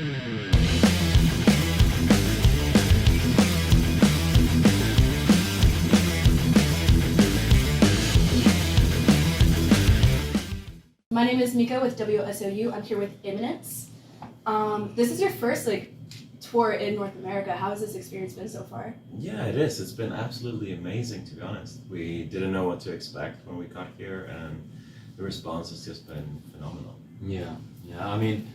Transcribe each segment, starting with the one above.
My name is Mika with WSOU. I'm here with Imminence. This is your first tour in North America. How has this experience been so far? Yeah, it is. It's been absolutely amazing, to be honest. We didn't know what to expect when we got here, and the response has just been phenomenal. Yeah. I mean,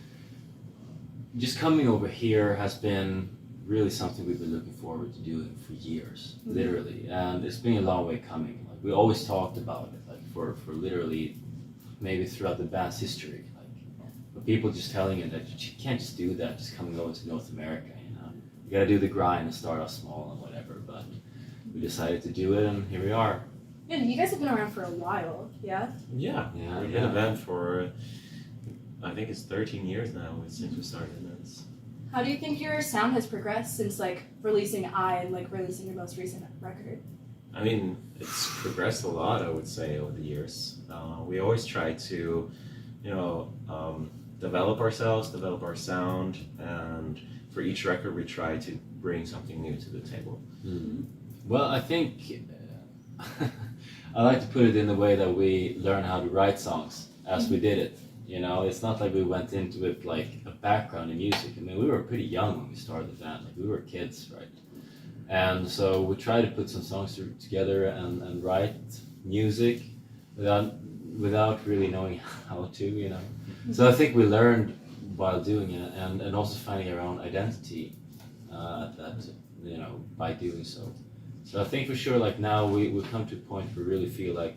just coming over here has been really something we've been looking forward to doing for years, literally. And it's been a long way coming. Like, we always talked about it, like for literally maybe throughout the band's history. But people just telling you that you can't just do that, just coming over to North America, you know. You gotta do the grind and start off small and whatever, but we decided to do it and here we are. Yeah, you guys have been around for a while, yeah? Yeah. We've been a band for, I think it's 13 years now since we started Imminence. How do you think your sound has progressed since releasing and releasing your most recent record? I mean, it's progressed a lot, I would say, over the years. We always try to, develop ourselves, develop our sound, and for each record we try to bring something new to the table. Mm-hmm. Well, I think I like to put it in the way that we learn how to write songs as we did it. You know, it's not like we went into it like a background in music. I mean, we were pretty young when we started the band. Like, we were kids, right? And so we tried to put some songs together and write music without really knowing how to, you know. So I think we learned while doing it and also finding our own identity by doing so. So I think for sure, like now we come to a point where we really feel like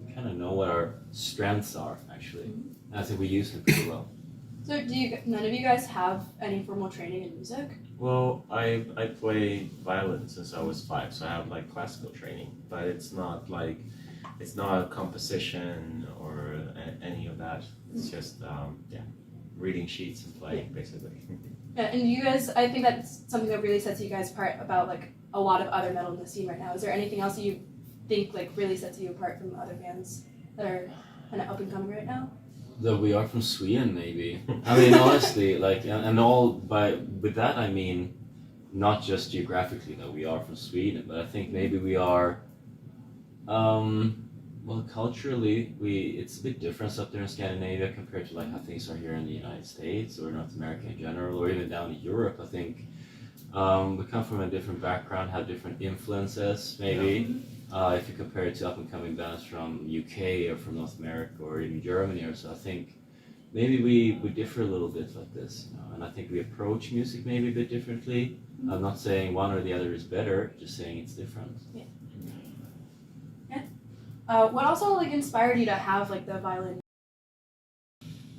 we kind of know what our strengths are, actually. And I think we use them pretty well. So none of you guys have any formal training in music? Well, I play violin since I was 5, so I have classical training, but it's not a composition or any of that. It's just reading sheets and playing, basically. Yeah, and you guys, I think that's something that really sets you guys apart about a lot of other metal in the scene right now. Is there anything else that you think really sets you apart from other bands that are kind of up and coming right now? That we are from Sweden, maybe. I mean, honestly, with that I mean not just geographically that we are from Sweden, but I think maybe we are, culturally, it's a bit different up there in Scandinavia compared to how things are here in the United States or North America in general, or even down in Europe. I think we come from a different background, have different influences, maybe. If you compare it to up-and-coming bands from UK or from North America or even Germany or so, I think maybe we differ a little bit like this, you know, and I think we approach music maybe a bit differently. I'm not saying one or the other is better, just saying it's different. Yeah. What also inspired you to have the violin?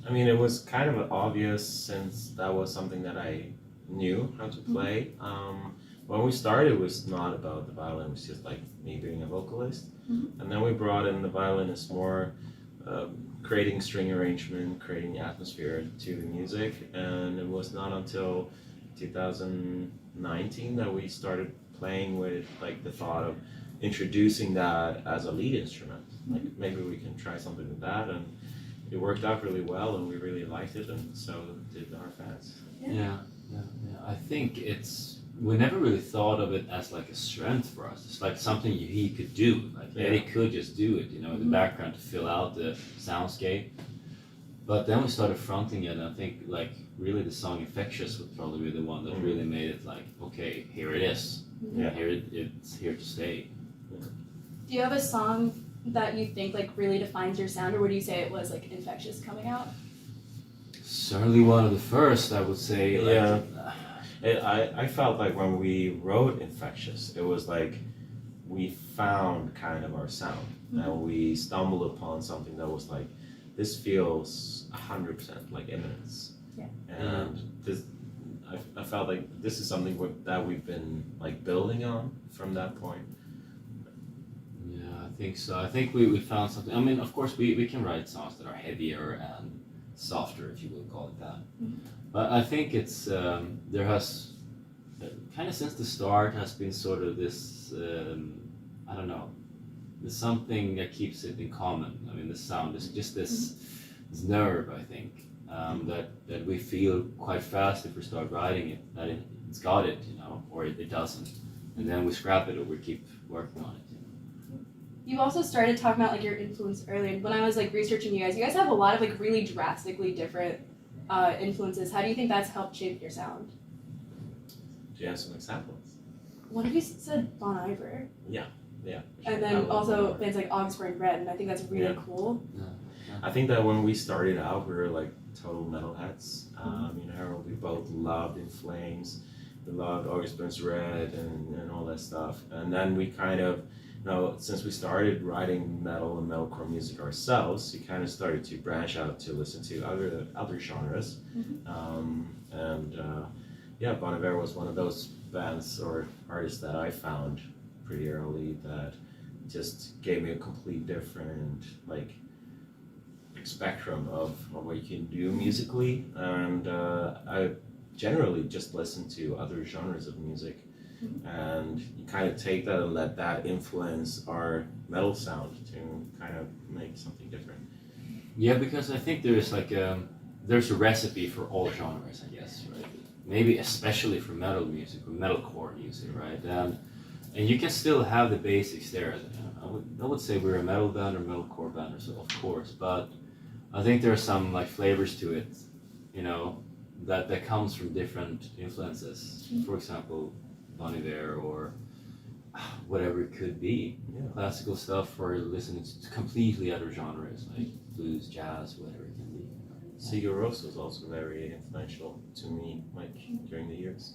I mean, it was kind of obvious since that was something that I knew how to play. When we started, it was not about the violin, it was just me being a vocalist. And then we brought in the violinist more, creating string arrangement, creating the atmosphere to the music. And it was not until 2019 that we started playing with the thought of introducing that as a lead instrument. Maybe we can try something with that, and it worked out really well, and we really liked it, and so did our fans. Yeah. I think we never really thought of it as a strength for us. It's something he could do. Eddie could just do it, you know, in the background to fill out the soundscape. But then we started fronting it, and I think really the song Infectious would probably be the one that really made it okay, here it is. Yeah. It's here to stay. Do you have a song that you think really defines your sound, or would you say it was Infectious coming out? Certainly one of the first, I would say. Yeah. I felt when we wrote Infectious, it was we found kind of our sound, and we stumbled upon something that was this feels 100% like Imminence. Yeah. And this, I felt this is something that we've been building on from that point. Yeah, I think so. I think we found something. I mean, of course, we can write songs that are heavier and softer, if you will call it that. But I think it's there has kind of since the start has been sort of this I don't know, there's something that keeps it in common. I mean, the sound is just this nerve, I think, that we feel quite fast if we start writing it that it's got it, you know, or it doesn't, and then we scrap it or we keep working on it. You also started talking about like your influence earlier. And when I was like researching you guys have a lot of like really drastically different influences. How do you think that's helped shape your sound? Do you have some examples? One of you said Bon Iver. Yeah. And then also bands like August Burning Red, and I think that's really cool. I think that when we started out, we were like total metalheads. You know, we both loved In Flames, we loved August Burns Red, and all that stuff. And then we kind of, you know, since we started writing metal and metalcore music ourselves, we kind of started to branch out to listen to other genres. Bon Iver was one of those bands or artists that I found pretty early that just gave me a complete different like spectrum of what you can do musically, and I generally just listen to other genres of music, and you kind of take that and let that influence our metal sound to kind of make something different. Yeah, because I think there's like there's a recipe for all genres, I guess, right? Maybe especially for metal music or metalcore music, right? And you can still have the basics there. I would say we're a metal band or metalcore band, or so, of course, but I think there are some like flavors to it, you know, that comes from different influences. For example, Bon Iver or whatever it could be. Yeah. Classical stuff or listening to completely other genres like blues, jazz, whatever it can be. Sigur Rós was also very influential to me, like during the years.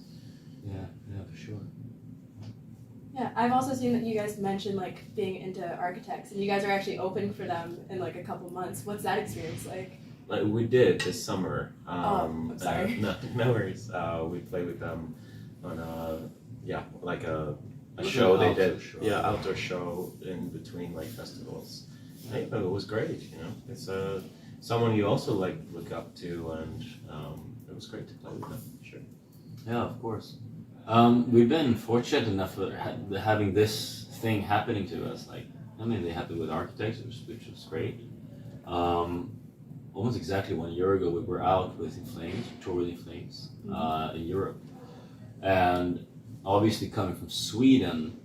Yeah, for sure. Yeah, I've also seen that you guys mentioned like being into architects, and you guys are actually open for them in like a couple months. What's that experience like? Like we did this summer. I'm sorry. No worries. We played with them on a Was show an they outdoor did. show. Yeah, outdoor show in between like festivals. I think it was great. You know, it's someone you also like look up to, and it was great to play with them. Sure. Yeah, of course. We've been fortunate enough for having this thing happening to us. Like, I mean, they happened with architects, which was great. Almost exactly 1 year ago, we were out with In Flames, toured with In Flames in Europe. And obviously coming from Sweden,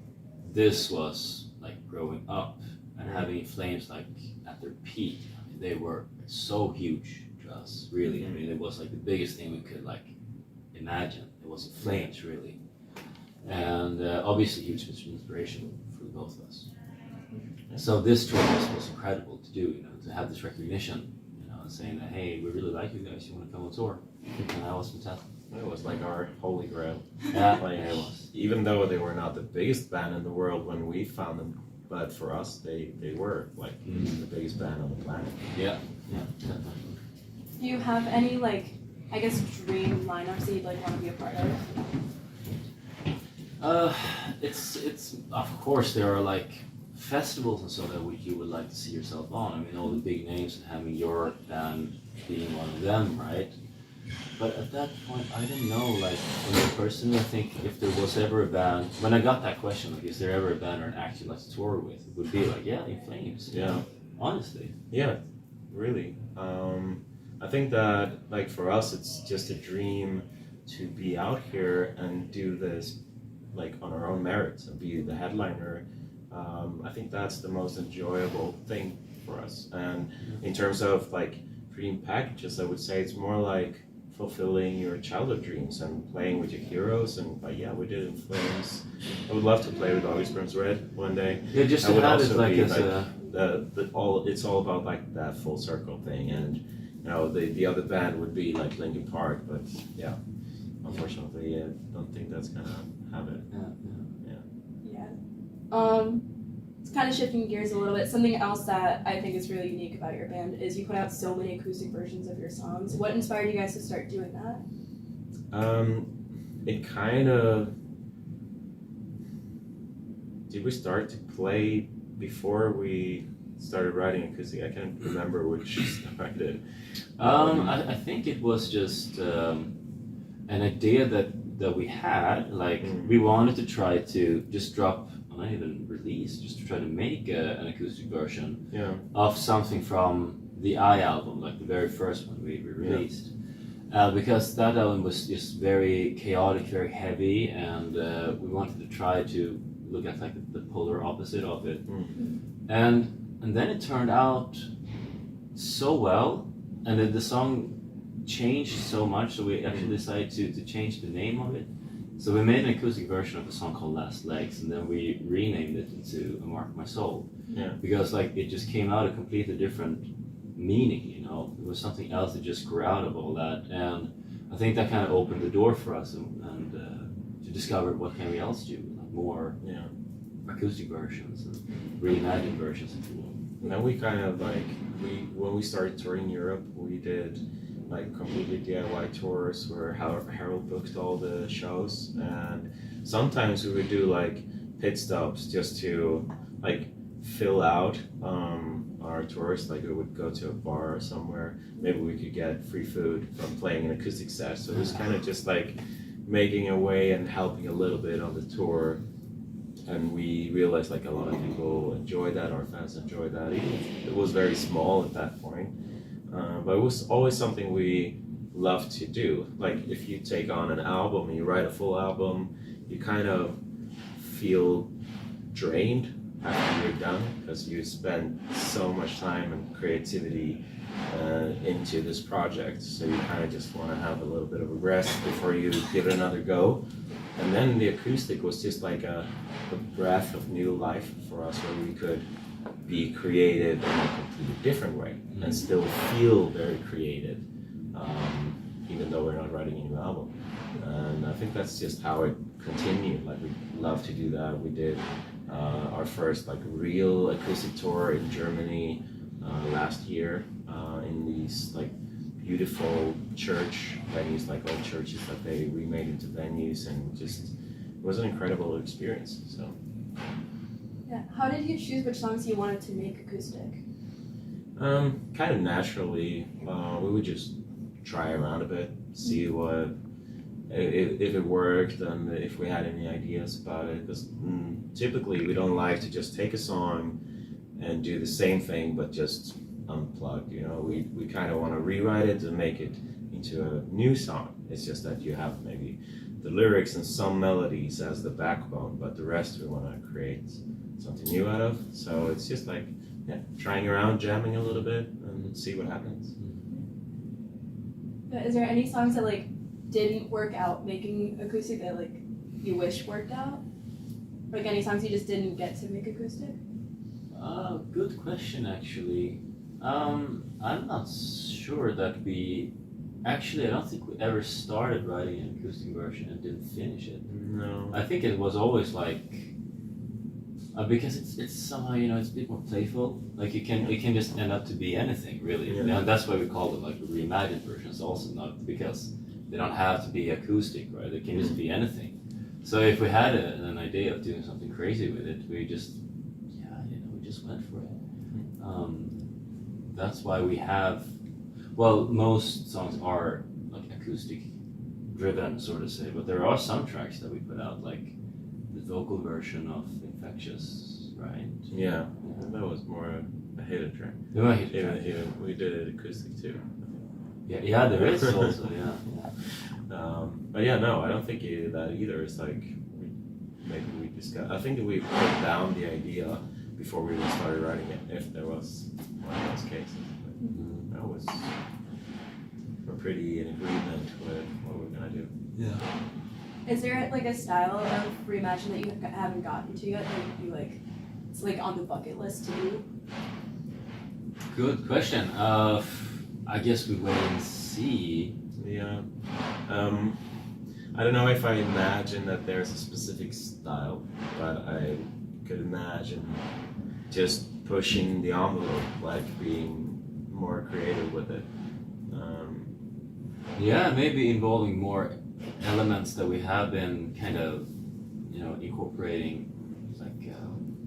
this was like growing up and having In Flames like at their peak. I mean, they were so huge to us, really. I mean, it was like the biggest thing we could like imagine. It was In Flames, really. And obviously huge inspiration for both of us. So this tour was incredible to do, you know, to have this recognition, you know, and saying that, hey, we really like you guys, you want to come on tour? And that was fantastic. It was like our holy grail. Yeah, Like, it was. even though they were not the biggest band in the world when we found them, but for us, they were like the biggest band on the planet. Yeah, definitely. Do you have any like, I guess, dream lineups that you'd like want to be a part of? It's of course there are like festivals and so that you would like to see yourself on. I mean, all the big names and having your band being one of them, right? But at that point, I don't know, like, for me personally, I think if there was ever a band, when I got that question, like, is there ever a band or an act you'd like to tour with? It would be like, yeah, In Flames. You know, honestly. Yeah, really. I think that, like, for us, it's just a dream to be out here and do this, like, on our own merits and be the headliner. I think that's the most enjoyable thing for us. And in terms of, like, dream packages, I would say it's more like fulfilling your childhood dreams and playing with your heroes. And we did In Flames. I would love to play with August Burns Red one day. Yeah, just I to would have it also like be, as like, a... it's all about like that full circle thing, and you know the other band would be like Linkin Park, but yeah, unfortunately I don't think that's gonna have it. Yeah. It's kind of shifting gears a little bit. Something else that I think is really unique about your band is you put out so many acoustic versions of your songs. What inspired you guys to start doing that? It kind of did we start to play before we started writing acoustic? I can't remember which started. I think it was just an idea that we had. Like we wanted to try to just drop, not even release, just to try to make an acoustic version of something from the I album, like the very first one we released. Because that album was just very chaotic, very heavy, and we wanted to try to look at like the polar opposite of it. And then it turned out so well, and then the song changed so much, so we actually decided to change the name of it. So we made an acoustic version of a song called Last Legs, and then we renamed it into A Mark My Soul. Yeah. Because like it just came out a completely different meaning, you know. It was something else that just grew out of all that, and I think that kind of opened the door for us and to discover what can we else do, like more acoustic versions and reimagined versions, if you will. And then we kind of like when we started touring Europe, we did like completely DIY tours where Harold booked all the shows, and sometimes we would do like pit stops just to like fill out our tours. Like we would go to a bar or somewhere, maybe we could get free food from playing an acoustic set, so it was kind of just like making a way and helping a little bit on the tour. And we realized like a lot of people enjoyed that, our fans enjoyed that, even if it was very small at that point. But it was always something we loved to do. Like if you take on an album and you write a full album, you kind of feel drained after you're done because you spend so much time and creativity into this project. So you kind of just want to have a little bit of a rest before you give it another go. And then the acoustic was just like a breath of new life for us, where we could be creative in a completely different way and still feel very creative, even though we're not writing a new album. And I think that's just how it continued. Like we love to do that. We did our first like real acoustic tour in Germany last year in these like beautiful church venues, like old churches that they remade into venues, and just it was an incredible experience. So Yeah. How did you choose which songs you wanted to make acoustic? kind of naturally, we would just try around a bit, see what if it worked, and if we had any ideas about it. Because typically we don't like to just take a song and do the same thing but just unplugged. You know, we kind of want to rewrite it and make it into a new song. It's just that you have maybe the lyrics and some melodies as the backbone, but the rest we want to create something new out of. So it's just like trying around, jamming a little bit, and see what happens. Is there any songs that like didn't work out making acoustic that like you wish worked out? Like any songs you just didn't get to make acoustic? Good question, actually. I'm not sure that we actually. I don't think we ever started writing an acoustic version and didn't finish it. No. I think it was always like because it's somehow, you know, it's a bit more playful. Like it can just end up to be anything, really. Yeah. And that's why we call them like reimagined versions also, not because they don't have to be acoustic, right? They can just be anything. So if we had an idea of doing something crazy with it, we just we just went for it. That's why we have, well, most songs are like acoustic driven, sort of say, but there are some tracks that we put out, like the vocal version of Infectious, right? Yeah, that was more a hidden track. Even we did it acoustic too. Yeah, there is also, But yeah, no, I don't think that either. It's like maybe we discussed. I think that we put down the idea before we even started writing it, if there was one of those cases. But that was we're pretty in agreement with what we're gonna do. Yeah. Is there like a style of reimagine that you haven't gotten to yet that you like it's like on the bucket list to do? Good question. I guess we wait and see. Yeah. I don't know if I imagine that there's a specific style, but I could imagine just pushing the envelope, like being more creative with it. Yeah, maybe involving more elements that we have been kind of, incorporating, like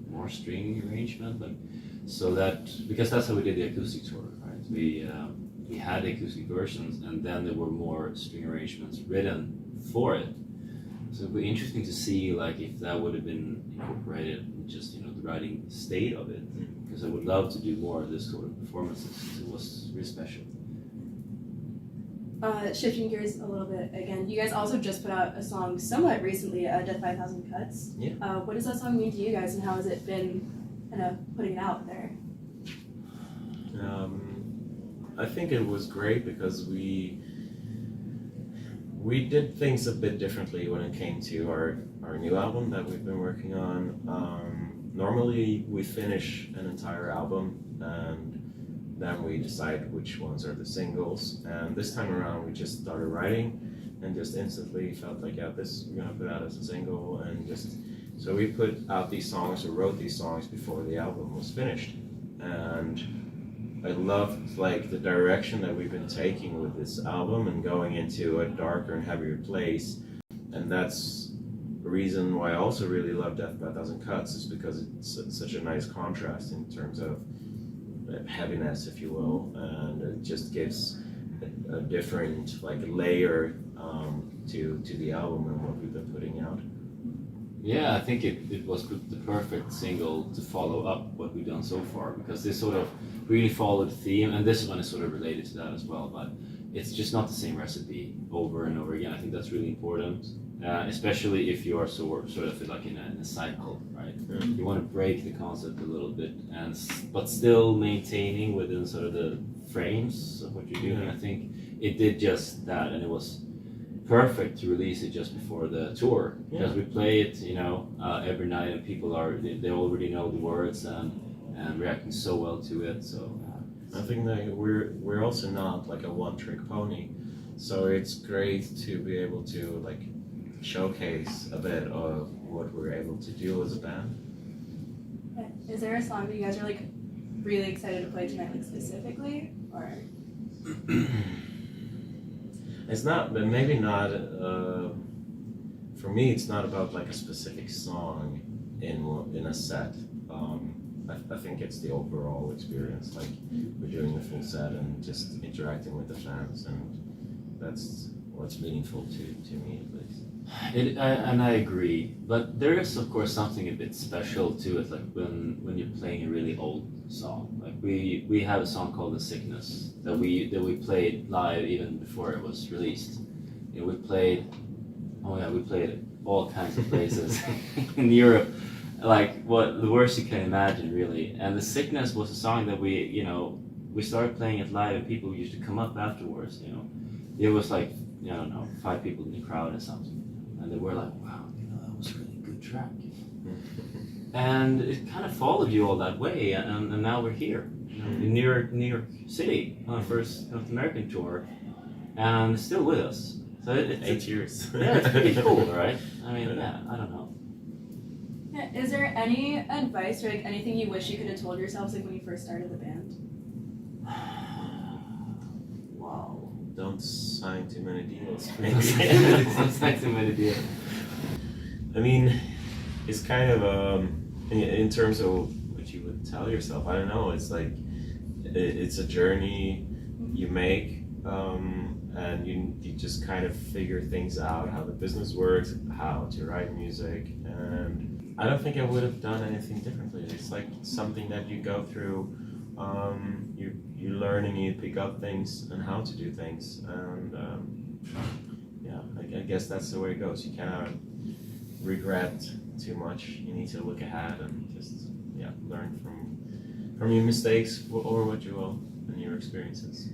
more string arrangement, like so that because that's how we did the acoustic tour, right? We had acoustic versions, and then there were more string arrangements written for it. So it'd be interesting to see like if that would have been incorporated in just the writing state of it, because I would love to do more of this sort of performances. It was really special. Shifting gears a little bit again, you guys also just put out a song somewhat recently, Death by a Thousand Cuts. Yeah. What does that song mean to you guys, and how has it been kind of putting it out there? I think it was great because we did things a bit differently when it came to our new album that we've been working on. Normally we finish an entire album and then we decide which ones are the singles, and this time around we just started writing and just instantly felt like, yeah, this we're gonna put out as a single, and just so we put out these songs or wrote these songs before the album was finished. And I loved like the direction that we've been taking with this album and going into a darker and heavier place, and that's the reason why I also really love Death by a Thousand Cuts, is because it's such a nice contrast in terms of heaviness, if you will, and it just gives a different like layer to the album and what we've been putting out. Yeah, I think it was the perfect single to follow up what we've done so far, because this sort of really followed the theme, and this one is sort of related to that as well, but it's just not the same recipe over and over again. I think that's really important, especially if you are sort of like in a cycle, right? Yeah. You want to break the concept a little bit, but still maintaining within sort of the frames of what you're doing. Yeah. I think it did just that, and it was perfect to release it just before the tour, because we play it every night, and people they already know the words and reacting so well to it. So I think that we're also not like a one-trick pony, so it's great to be able to like showcase a bit of what we're able to do as a band. Is there a song that you guys are like really excited to play tonight, like specifically, or? It's not, but maybe not. For me, it's not about like a specific song in a set. I think it's the overall experience. Like we're doing the full set and just interacting with the fans, and that's what's meaningful to me at least. And I agree, but there is of course something a bit special to it, like when you're playing a really old song. Like we have a song called "The Sickness" that we played live even before it was released. We played all kinds of places in Europe, like what the worst you can imagine, really. And "The Sickness" was a song that we started playing it live, and people used to come up afterwards. It was like, I don't know, 5 people in the crowd or something. And they were like, wow, that was a really good track. And it kind of followed you all that way, and now we're here in New York City on our first North American tour, and it's still with us. So it's 8 years. Yeah, it's pretty cool, right? I mean, I don't know. Yeah, is there any advice or like anything you wish you could have told yourselves like when you first started the band? Wow. Don't sign too many deals. Don't sign too many deals. I mean, it's kind of in terms of what you would tell yourself. I don't know. It's like it's a journey you make, and you just kind of figure things out, how the business works, how to write music, and I don't think I would have done anything differently. It's like something that you go through. You learn and you pick up things and how to do things, and I guess that's the way it goes. You cannot regret too much. You need to look ahead and just learn from your mistakes or what you will and your experiences.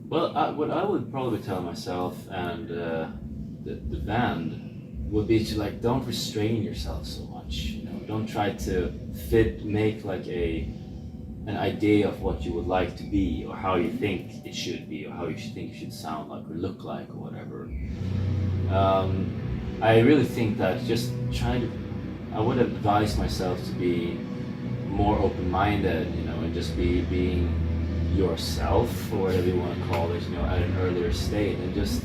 Well, what I would probably tell myself and the band would be to like, don't restrain yourself so much. Don't try to make like an idea of what you would like to be, or how you think it should be, or how you think it should sound like or look like or whatever. I really think that just I would advise myself to be more open-minded, and just being yourself, or whatever you want to call it, at an earlier state, and just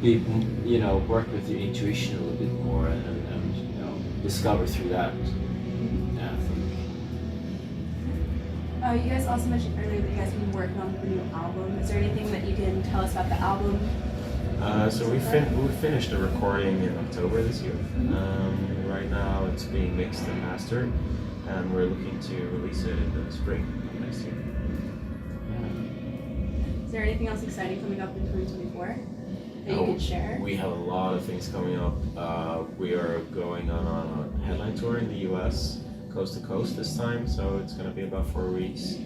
work with your intuition a little bit more, and discover through that. You guys also mentioned earlier that you guys have been working on a new album. Is there anything that you can tell us about the album So we finished the recording in October this year. Right now it's being mixed and mastered, and we're looking to release it in the spring of next year. Is there anything else exciting coming up in 2024 that you could share? We have a lot of things coming up. We are going on a headline tour in the US, coast to coast this time, so it's going to be about 4 weeks,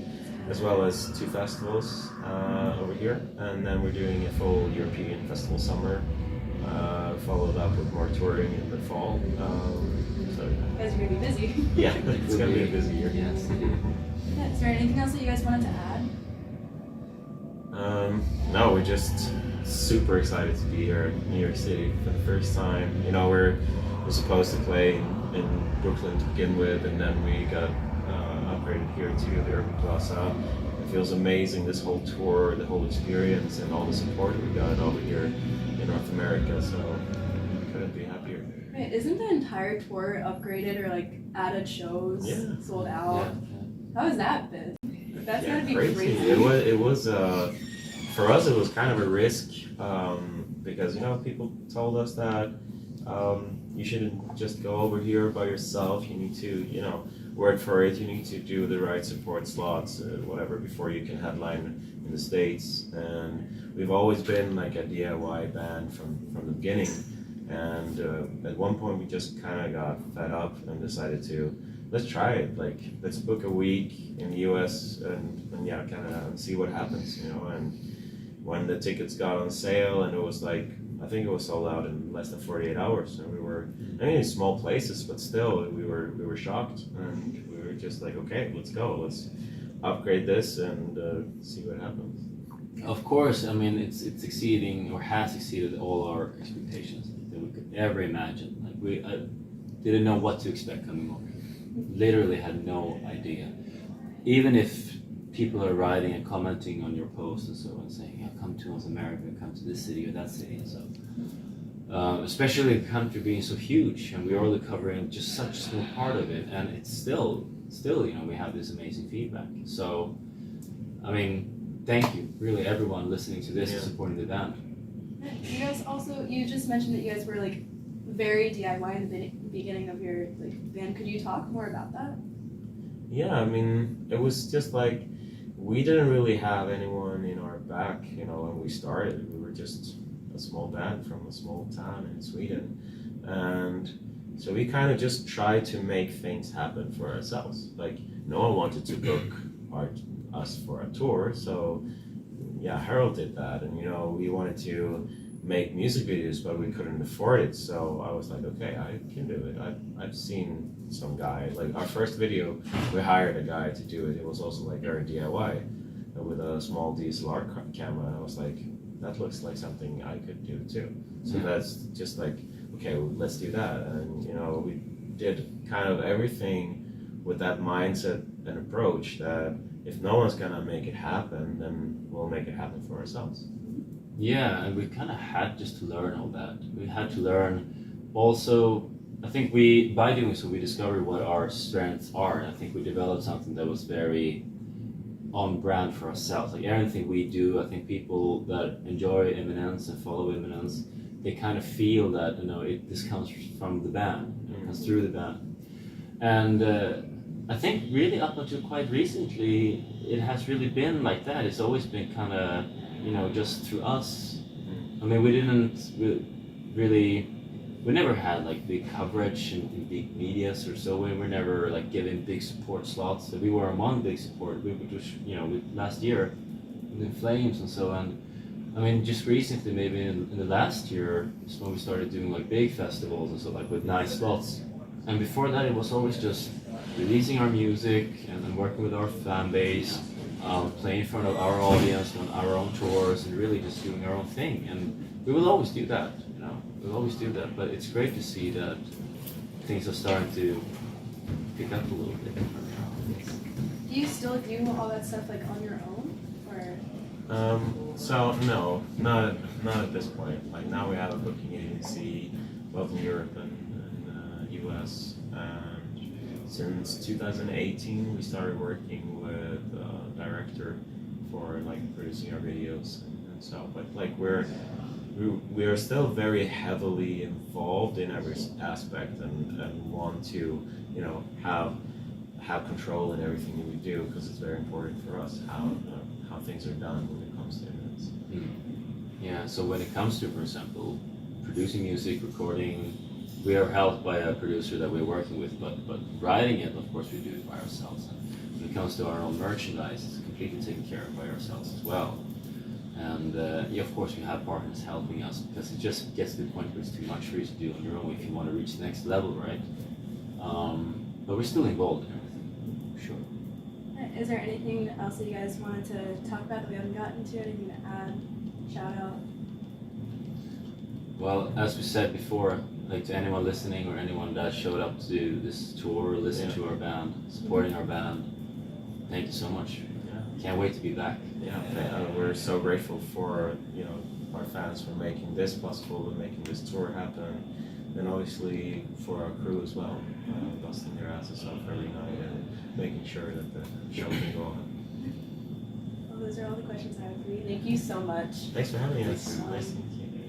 as well as 2 festivals over here, and then we're doing a full European festival summer, followed up with more touring in the fall. So You guys are going to be busy. yeah, it's going to be a busy year. Yes. Yeah, is there anything else that you guys wanted to add? No, we're just super excited to be here in New York City for the first time. You know, we're supposed to play in Brooklyn to begin with, and then we got upgraded here to the Urban Plaza. It feels amazing, this whole tour, the whole experience, and all the support we got over here in North America, so couldn't be happier. Wait, isn't the entire tour upgraded or like added shows, Yeah. sold out? How has that been? That's gotta be crazy. It was for us it was kind of a risk, because, you know, people told us that you shouldn't just go over here by yourself. You need to, you know, work for it. You need to do the right support slots, whatever, before you can headline in the States. And we've always been like a DIY band from the beginning. And at one point we just kind of got fed up and decided to, let's try it. Like, let's book a week in the US and yeah, kind of see what happens, you know. And when the tickets got on sale, and it was like, I think it was sold out in less than 48 hours. And we were, I mean, in small places, but still, we were shocked, and we were just like, okay, let's go, let's upgrade this and see what happens. Of course, I mean, it's exceeding, or has exceeded, all our expectations that we could ever imagine. Like, we didn't know what to expect coming over. Literally had no idea. Even if people are writing and commenting on your posts and so on, saying, yeah, come to North America, come to this city or that city, and so especially the country being so huge, and we're only covering just such a small part of it, and it's still, you know, we have this amazing feedback. So, I mean, thank you, really, everyone listening to this and supporting the band. You guys also, you just mentioned that you guys were like very DIY in the beginning of your like band. Could you talk more about that? Yeah, I mean, it was just like, we didn't really have anyone in our back, you know, when we started. We were just a small band from a small town in Sweden, and so we kind of just tried to make things happen for ourselves. Like, no one wanted to book us for a tour, so yeah, Harold did that, and, you know, we wanted to make music videos, but we couldn't afford it, so I was like, okay, I can do it. I've seen some guy, like our first video, we hired a guy to do it. It was also like very DIY with a small DSLR camera. I was like, that looks like something I could do too. So that's just like, okay, well, let's do that. And, you know, we did kind of everything with that mindset and approach that if no one's gonna make it happen, then we'll make it happen for ourselves. Yeah, and we kind of had just to learn all that. We had to learn also, I think by doing so, we discovered what our strengths are. And I think we developed something that was very on brand for ourselves. Like, everything we do, I think people that enjoy Imminence and follow Imminence, they kind of feel that, you know, this comes from the band, it comes through the band. And I think really up until quite recently, it has really been like that. It's always been kind of, you know, just through us. I mean, we didn't really, we never had like big coverage in big medias or so. We were never like given big support slots. So we were among big support. We were just, you know, last year with the Flames and so on. I mean, just recently, maybe in the last year, is when we started doing like big festivals and so, like with nice slots. And before that, it was always just releasing our music and then working with our fan base, playing in front of our audience on our own tours, and really just doing our own thing. And we will always do that, you know, we'll always do that. But it's great to see that things are starting to pick up a little bit. Do you still do all that stuff like on your own, or? So no, not at this point. Like, now we have a booking agency both in Europe and US. Since 2018, we started working with a director for like producing our videos and so. But like, we're we are still very heavily involved in every aspect and want to, you know, have control in everything that we do because it's very important for us how things are done when it comes to Imminence. Yeah, so when it comes to, for example, producing music, recording, we are helped by a producer that we're working with, but writing it, of course, we do it by ourselves. And when it comes to our own merchandise, it's completely taken care of by ourselves as well. And yeah, of course, we have partners helping us because it just gets to the point where it's too much for you to do on your own if you want to reach the next level, right? But we're still involved in everything, for sure. Is there anything else that you guys wanted to talk about that we haven't gotten to? Anything to add? Shout out? Well, as we said before, like to anyone listening or anyone that showed up to do this tour, listen to our band, supporting our band, thank you so much. Can't wait to be back. Yeah, we're so grateful for, you know, our fans for making this possible and making this tour happen, and obviously for our crew as well, busting their asses off every night and making sure that the show can go on. Well, those are all the questions I have for you. Thank you so much. Thanks for having us. Thanks. Nice to meet you.